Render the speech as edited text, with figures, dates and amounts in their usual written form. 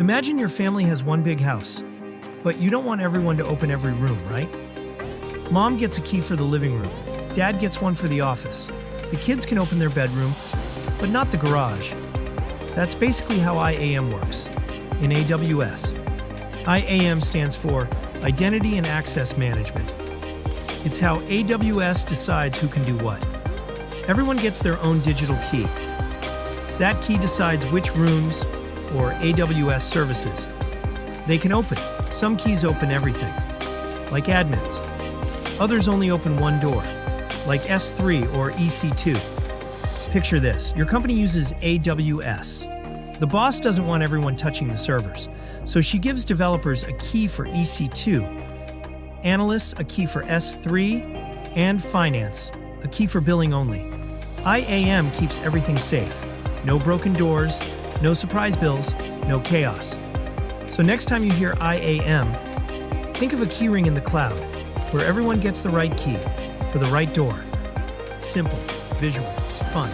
Imagine your family has one big house, but you don't want everyone to open every room, right? Mom gets a key for the living room. Dad gets one for the office. The kids can open their bedroom, but not the garage. That's basically how IAM works in AWS. IAM stands for Identity and Access Management. It's how AWS decides who can do what. Everyone gets their own digital key. That key decides which rooms or AWS services they can open. Some keys open everything, like admins. Others only open one door, like S3 or EC2. Picture this, your company uses AWS. The boss doesn't want everyone touching the servers, so she gives developers a key for EC2, analysts a key for S3, and finance a key for billing only. IAM keeps everything safe. No broken doors, no surprise bills, no chaos. So next time you hear IAM, think of a keyring in the cloud, where everyone gets the right key for the right door. Simple, visual, fun.